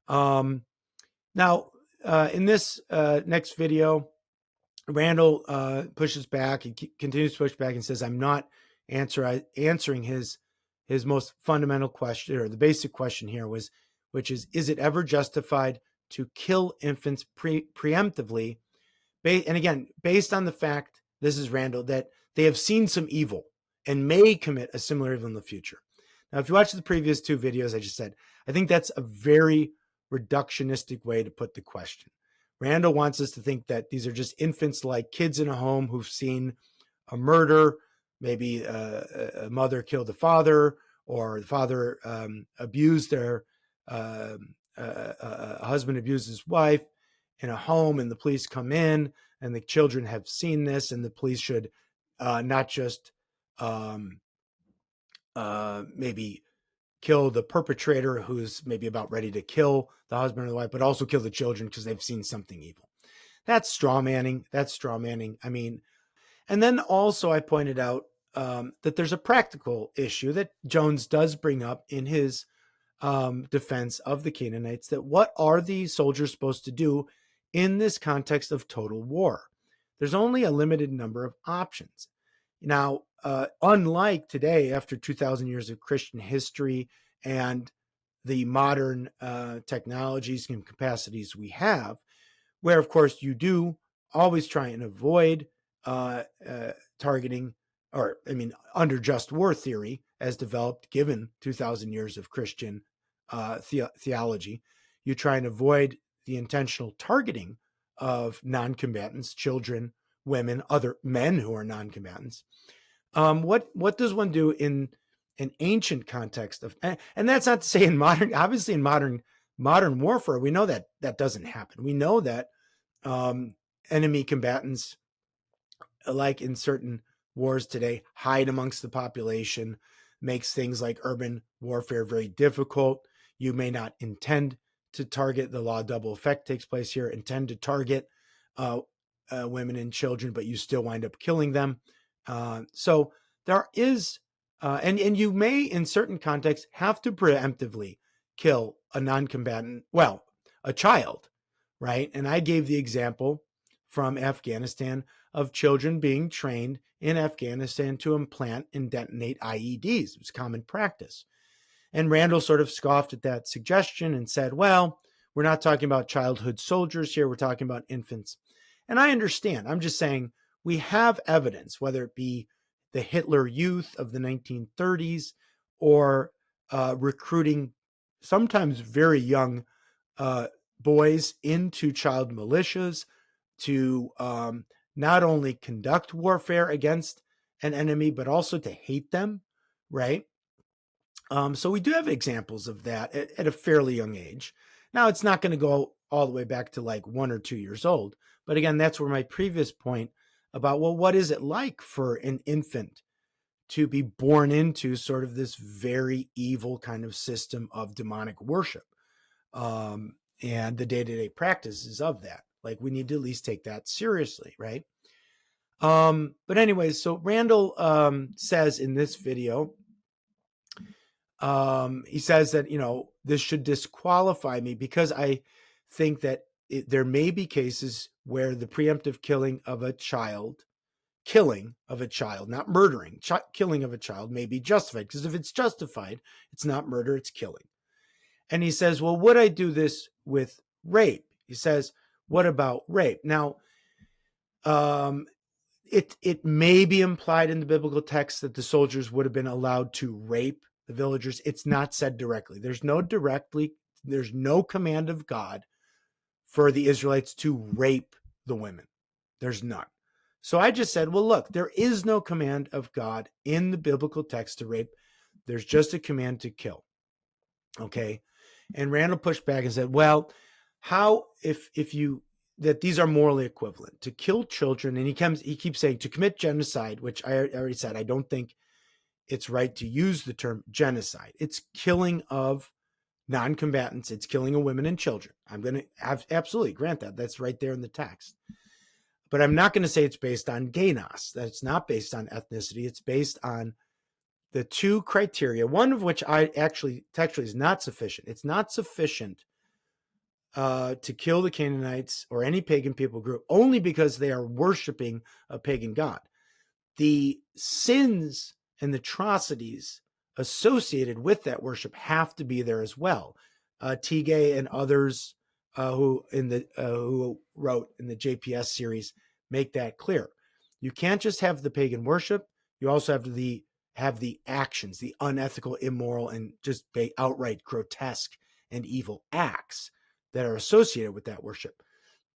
Now, in this next video, Randal pushes back. He continues to push back and says, I'm not answering his most fundamental question, or the basic question here, which is it ever justified to kill infants preemptively? And again, based on the fact, this is Randal, that they have seen some evil and may commit a similar evil in the future. Now, if you watch the previous two videos I just said, I think that's a very reductionistic way to put the question. Randal wants us to think that these are just infants, like kids in a home who've seen a murder, maybe a mother killed a father, or the father abused their husband abused his wife in a home, and the police come in, and the children have seen this, and the police should not just maybe kill the perpetrator who's maybe about ready to kill the husband or the wife, but also kill the children because they've seen something evil. That's straw manning. I mean, and then also I pointed out that there's a practical issue that Jones does bring up in his defense of the Canaanites, that what are the soldiers supposed to do in this context of total war? There's only a limited number of options. Now, unlike today, after 2,000 years of Christian history and the modern technologies and capacities we have, where, of course, you do always try and avoid targeting, or, I mean, under just war theory, as developed given 2,000 years of Christian theology, you try and avoid the intentional targeting of non-combatants, children, women, other men who are non-combatants. What does one do in an ancient context of, and that's not to say in modern, obviously in modern warfare, we know that that doesn't happen. We know that enemy combatants, like in certain wars today, hide amongst the population, makes things like urban warfare very difficult. You may not intend to target, the law double effect takes place here, intend to target women and children, but you still wind up killing them. So there is, and you may in certain contexts have to preemptively kill a non-combatant, well, a child, right? And I gave the example from Afghanistan of children being trained in Afghanistan to implant and detonate IEDs. It was common practice. And Randal sort of scoffed at that suggestion and said, well, we're not talking about childhood soldiers here. We're talking about infants. And I understand. I'm just saying we have evidence, whether it be the Hitler Youth of the 1930s or recruiting sometimes very young boys into child militias to not only conduct warfare against an enemy, but also to hate them, right? So we do have examples of that at a fairly young age. Now, it's not going to go all the way back to like 1 or 2 years old. But again, that's where my previous point about, well, what is it like for an infant to be born into sort of this very evil kind of system of demonic worship, and the day-to-day practices of that? Like, we need to at least take that seriously, right? But anyways, so Randal says in this video, he says that, this should disqualify me because I think that there may be cases where the preemptive killing of a child, not murdering, killing of a child may be justified. Because if it's justified, it's not murder, it's killing. And he says, well, would I do this with rape? He says, what about rape? Now, it may be implied in the biblical text that the soldiers would have been allowed to rape the villagers. It's not said directly. There's no command of God for the Israelites to rape the women. There's none. So I just said, well, look, there is no command of God in the biblical text to rape. There's just a command to kill. Okay. And Randal pushed back and said, well, how if that these are morally equivalent to kill children? And he keeps saying to commit genocide, which I already said, I don't think it's right to use the term genocide. It's killing of non-combatants. It's killing of women and children. I'm going to absolutely grant that. That's right there in the text. But I'm not going to say it's based on genos, that it's not based on ethnicity. It's based on the two criteria, one of which textually is not sufficient. It's not sufficient to kill the Canaanites or any pagan people group only because they are worshiping a pagan god. The sins and the atrocities associated with that worship have to be there as well. Tige and others who wrote in the JPS series make that clear. You can't just have the pagan worship. You also have to have the actions, the unethical, immoral, and just outright grotesque and evil acts that are associated with that worship.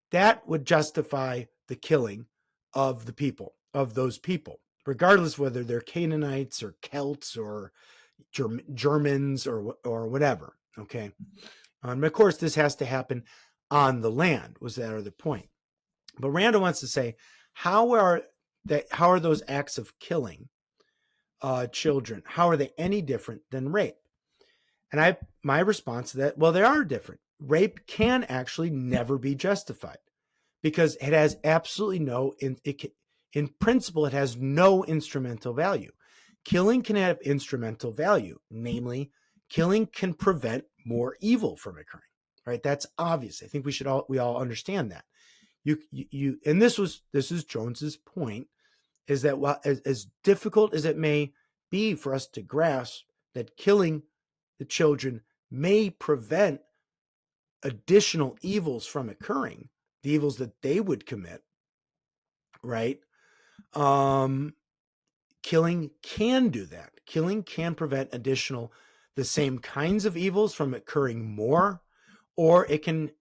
That would justify the killing of the people, of those people, regardless whether they're Canaanites or Celts or Germans or whatever. Okay. And of course, this has to happen on the land, was that other point. But Randal wants to say, how are those acts of killing children, how are they any different than rape? And my response to that, well, they are different. Rape can actually never be justified because it has absolutely in principle, it has no instrumental value. Killing can have instrumental value. Namely, killing can prevent more evil from occurring, right? That's obvious. I think we all understand that. And this is Jones's point, is that while as difficult as it may be for us to grasp that killing the children may prevent additional evils from occurring, the evils that they would commit, right? Killing can do that. Killing can prevent the same kinds of evils from occurring more, or it can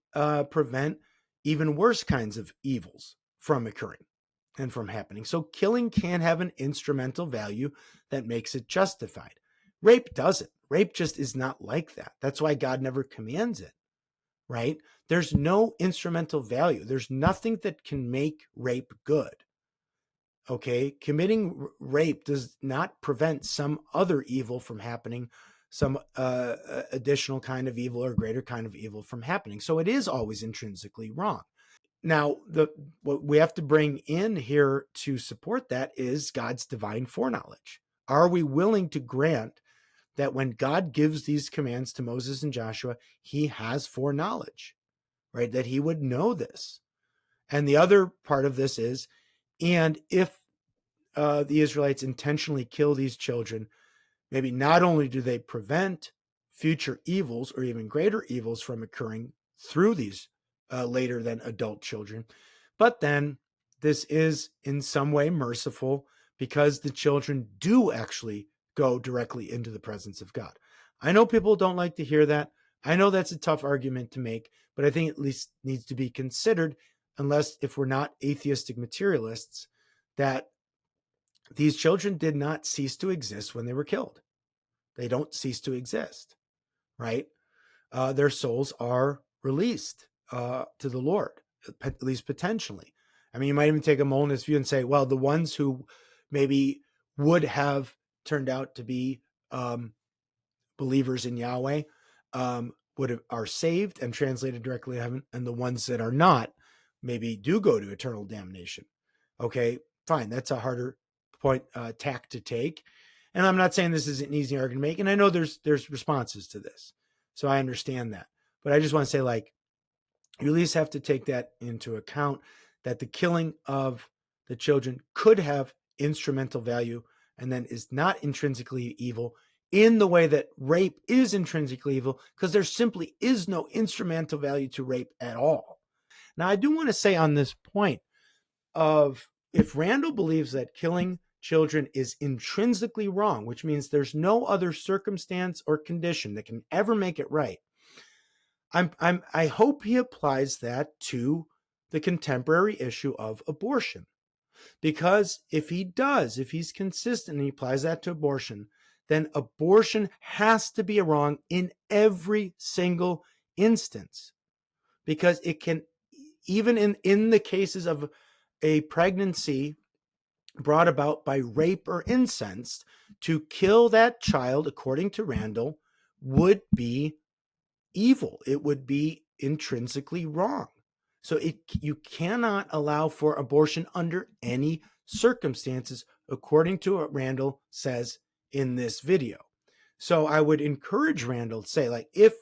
prevent even worse kinds of evils from occurring and from happening. So killing can have an instrumental value that makes it justified. Rape doesn't. Rape just is not like that. That's why God never commands it, right? There's no instrumental value. There's nothing that can make rape good. Okay, committing rape does not prevent some other evil from happening, some additional kind of evil or greater kind of evil from happening. So it is always intrinsically wrong. Now, what we have to bring in here to support that is God's divine foreknowledge. Are we willing to grant that when God gives these commands to Moses and Joshua, he has foreknowledge, right? That he would know this. And the other part of this is, and if the Israelites intentionally kill these children, maybe not only do they prevent future evils or even greater evils from occurring through these later than adult children, but then this is in some way merciful because the children do actually go directly into the presence of God. I know people don't like to hear that. I know that's a tough argument to make, but I think at least needs to be considered, unless if we're not atheistic materialists, that these children did not cease to exist when they were killed. They don't cease to exist, right? Their souls are released to the Lord, at least potentially. I mean, you might even take a molinist view and say, well, the ones who maybe would have turned out to be believers in Yahweh are saved and translated directly to heaven, and the ones that are not maybe do go to eternal damnation. Okay, fine. That's a harder point tack to take. And I'm not saying this is an easy argument to make. And I know there's responses to this. So I understand that. But I just want to say, like, you at least have to take that into account, that the killing of the children could have instrumental value and then is not intrinsically evil in the way that rape is intrinsically evil, because there simply is no instrumental value to rape at all. Now, I do want to say on this point of, if Randal believes that killing children is intrinsically wrong, which means there's no other circumstance or condition that can ever make it right, I hope he applies that to the contemporary issue of abortion. Because if he does, if he's consistent and he applies that to abortion, then abortion has to be wrong in every single instance. Because it can, even in the cases of a pregnancy brought about by rape or incest, to kill that child, according to Randal, would be evil. It would be intrinsically wrong. So you cannot allow for abortion under any circumstances, according to what Randal says in this video. So I would encourage Randal to say, like, if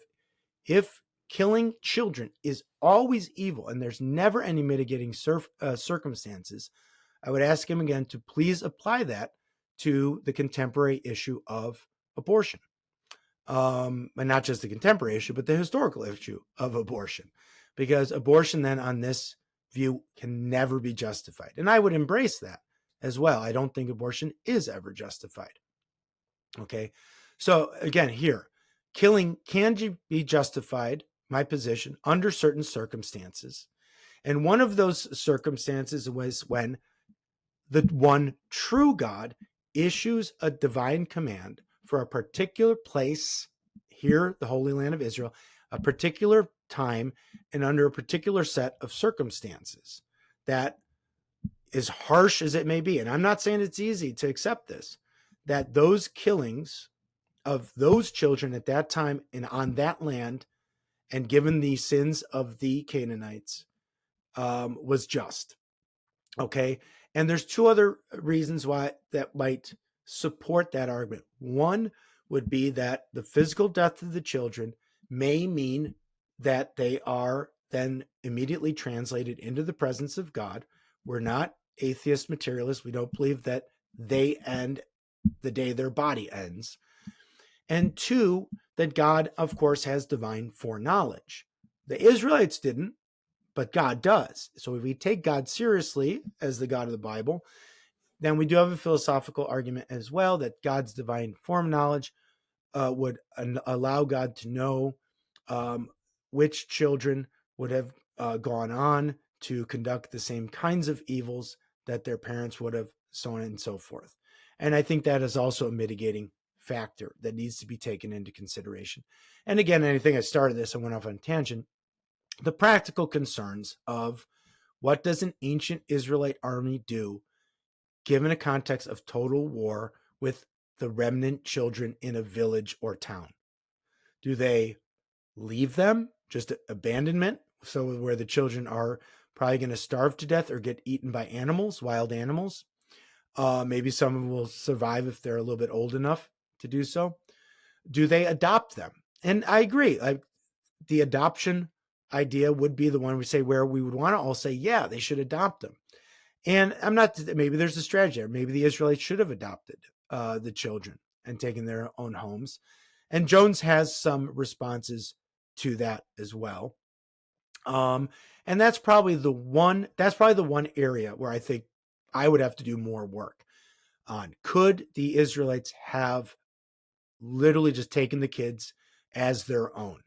killing children is always evil and there's never any mitigating circumstances, I would ask him again to please apply that to the contemporary issue of abortion. And not just the contemporary issue, but the historical issue of abortion, because abortion then on this view can never be justified. And I would embrace that as well. I don't think abortion is ever justified. Okay. So again, here, killing can be justified, my position, under certain circumstances. And one of those circumstances was when the one true God issues a divine command for a particular place, here, the Holy Land of Israel, a particular time, and under a particular set of circumstances. That, as harsh as it may be, and I'm not saying it's easy to accept this, that those killings of those children at that time and on that land, and given the sins of the Canaanites, was just. Okay. And there's two other reasons why that might support that argument. One would be that the physical death of the children may mean that they are then immediately translated into the presence of God. We're not atheist materialists. We don't believe that they end the day their body ends. And two, that God, of course, has divine foreknowledge. The Israelites didn't, but God does. So if we take God seriously as the God of the Bible, then we do have a philosophical argument as well that God's divine foreknowledge would allow God to know which children would have gone on to conduct the same kinds of evils that their parents would have, so on and so forth. And I think that is also a mitigating factor that needs to be taken into consideration. And again, I think I started this, I went off on a tangent. The practical concerns of what does an ancient Israelite army do given a context of total war with the remnant children in a village or town? Do they leave them, just abandonment, so where the children are probably going to starve to death or get eaten by animals, wild animals? Maybe some of them will survive if they're a little bit old enough to do so. Do they adopt them? And I agree. The adoption idea would be the one we say where we would want to all say, yeah, they should adopt them. And I'm not, maybe there's a strategy there. Maybe the Israelites should have adopted the children and taken their own homes. And Jones has some responses to that as well. And that's probably the one area where I think I would have to do more work on. Could the Israelites have literally just taken the kids as their own?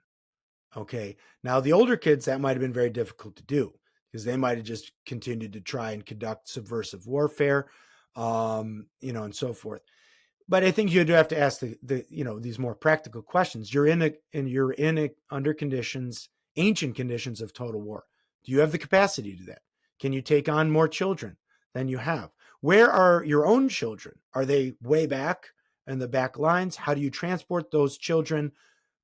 Okay. Now, the older kids, that might have been very difficult to do because they might have just continued to try and conduct subversive warfare, and so forth. But I think you do have to ask these more practical questions. You're under conditions, ancient conditions of total war. Do you have the capacity to do that? Can you take on more children than you have? Where are your own children? Are they way back in the back lines? How do you transport those children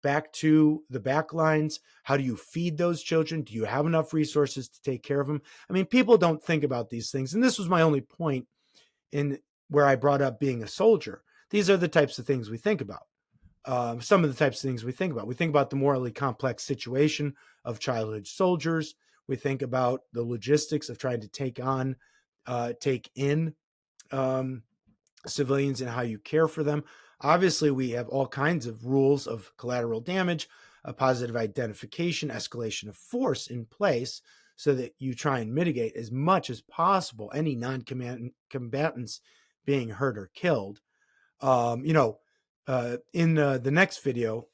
back to the back lines? How do you feed those children? Do you have enough resources to take care of them? I mean, people don't think about these things. And this was my only point in where I brought up being a soldier. These are the types of things we think about. Some of the types of things we think about. We think about the morally complex situation of childhood soldiers. We think about the logistics of trying to take in civilians and how you care for them. Obviously, we have all kinds of rules of collateral damage, a positive identification, escalation of force in place so that you try and mitigate as much as possible any non-combatants being hurt or killed. In the next video,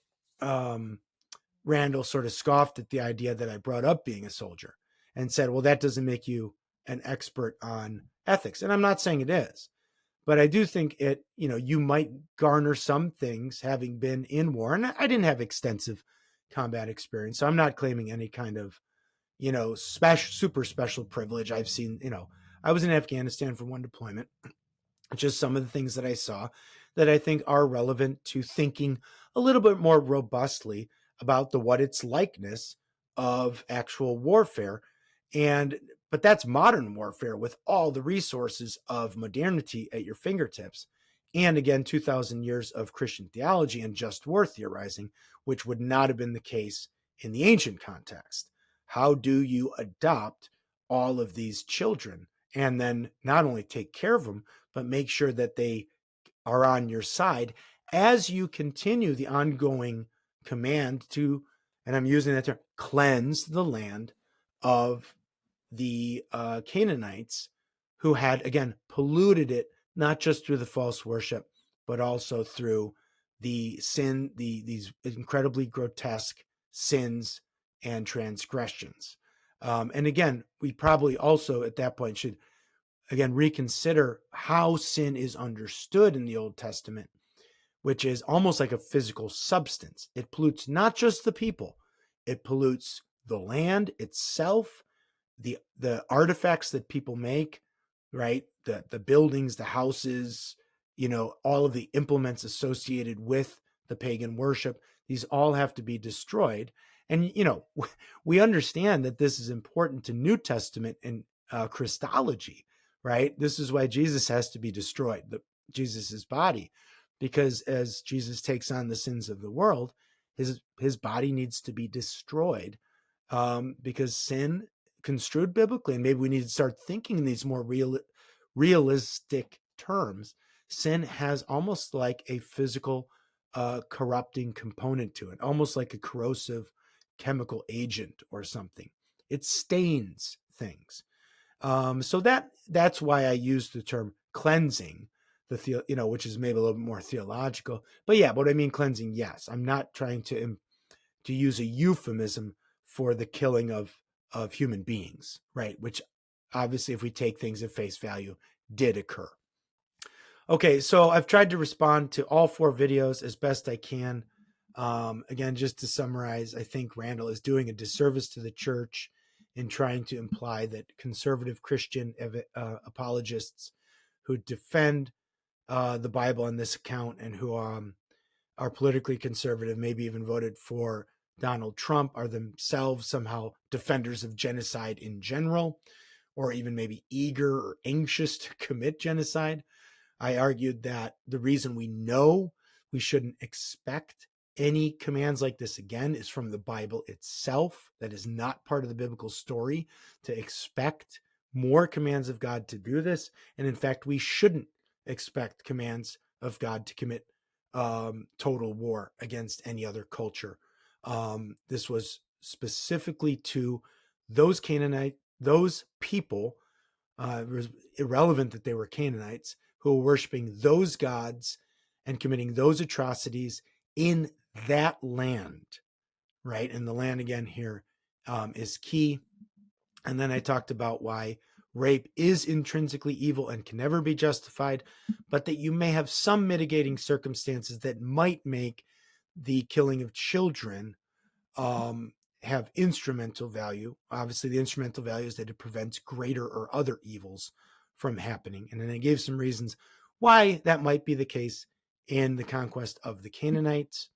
Randall sort of scoffed at the idea that I brought up being a soldier and said, well, that doesn't make you an expert on ethics. And I'm not saying it is, but I do think you might garner some things having been in war. And I didn't have extensive combat experience, so I'm not claiming any kind of, super special privilege. I've seen, I was in Afghanistan for one deployment. Just some of the things that I saw that I think are relevant to thinking a little bit more robustly about the what it's likeness of actual warfare. But that's modern warfare with all the resources of modernity at your fingertips. And again, 2,000 years of Christian theology and just war theorizing, which would not have been the case in the ancient context. How do you adopt all of these children and then not only take care of them, but make sure that they are on your side as you continue the ongoing command to, and I'm using that term, cleanse the land of the Canaanites who had, again, polluted it, not just through the false worship, but also through the sin, these incredibly grotesque sins and transgressions. And again, we probably also at that point should, again, reconsider how sin is understood in the Old Testament, which is almost like a physical substance. It pollutes not just the people, it pollutes the land itself, the artifacts that people make, right? The buildings, the houses, all of the implements associated with the pagan worship. These all have to be destroyed. And, we understand that this is important to New Testament and Christology, right? This is why Jesus has to be destroyed, Jesus's body, because as Jesus takes on the sins of the world, his body needs to be destroyed, because sin, construed biblically, and maybe we need to start thinking in these more realistic terms, sin has almost like a physical corrupting component to it, almost like a corrosive chemical agent or something. It stains things. So that's why I use the term cleansing, which is maybe a little bit more theological. But yeah, what I mean cleansing, yes. I'm not trying to use a euphemism for the killing of of human beings, right? Which obviously, if we take things at face value, did occur. Okay, so I've tried to respond to all 4 videos as best I can. Again, just to summarize, I think Randal is doing a disservice to the church in trying to imply that conservative Christian apologists who defend the Bible on this account and who are politically conservative, maybe even voted for Donald Trump, are themselves somehow defenders of genocide in general, or even maybe eager or anxious to commit genocide. I argued that the reason we know we shouldn't expect any commands like this again is from the Bible itself. That is not part of the biblical story to expect more commands of God to do this. And in fact, we shouldn't expect commands of God to commit total war against any other culture. This was specifically to those people. It was irrelevant that they were Canaanites who were worshiping those gods and committing those atrocities in that land, right? And the land again here is key. And then I talked about why rape is intrinsically evil and can never be justified, but that you may have some mitigating circumstances that might make the killing of children have instrumental value. Obviously, the instrumental value is that it prevents greater or other evils from happening. And then I gave some reasons why that might be the case in the conquest of the Canaanites.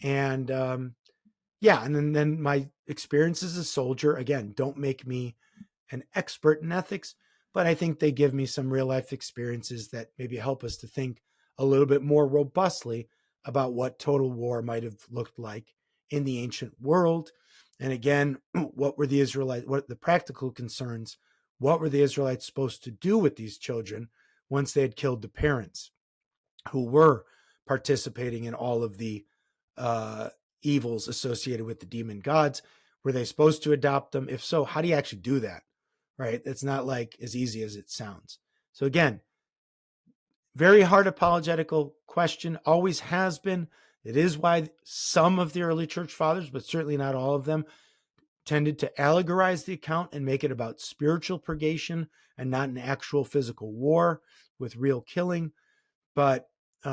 And and then my experience as a soldier, again, don't make me an expert in ethics, but I think they give me some real life experiences that maybe help us to think a little bit more robustly about what total war might have looked like in the ancient world. And again, what were the practical concerns? What were the Israelites supposed to do with these children once they had killed the parents who were participating in all of the evils associated with the demon gods? Were they supposed to adopt them? If so, how do you actually do that? Right? It's not like as easy as it sounds. So again, very hard apologetical question, always has been. It is why some of the early church fathers, but certainly not all of them, tended to allegorize the account and make it about spiritual purgation and not an actual physical war with real killing. But so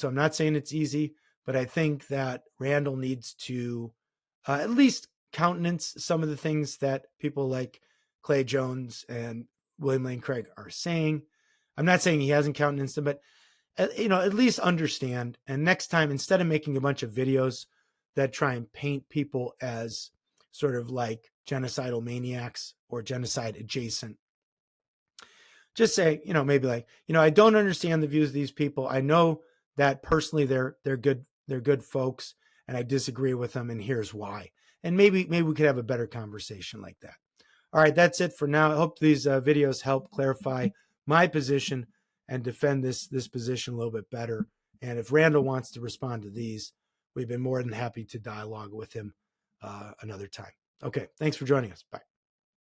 I'm not saying it's easy, but I think that Randal needs to at least countenance some of the things that people like Clay Jones and William Lane Craig are saying. I'm not saying he hasn't countenanced them, but at least understand. And next time, instead of making a bunch of videos that try and paint people as sort of like genocidal maniacs or genocide adjacent, just say, maybe like, I don't understand the views of these people. I know that personally they're good folks and I disagree with them, and here's why. And maybe we could have a better conversation like that. All right, that's it for now. I hope these videos help clarify my position and defend this position a little bit better. And if Randal wants to respond to these, we've been more than happy to dialogue with him another time. Okay, thanks for joining us. Bye.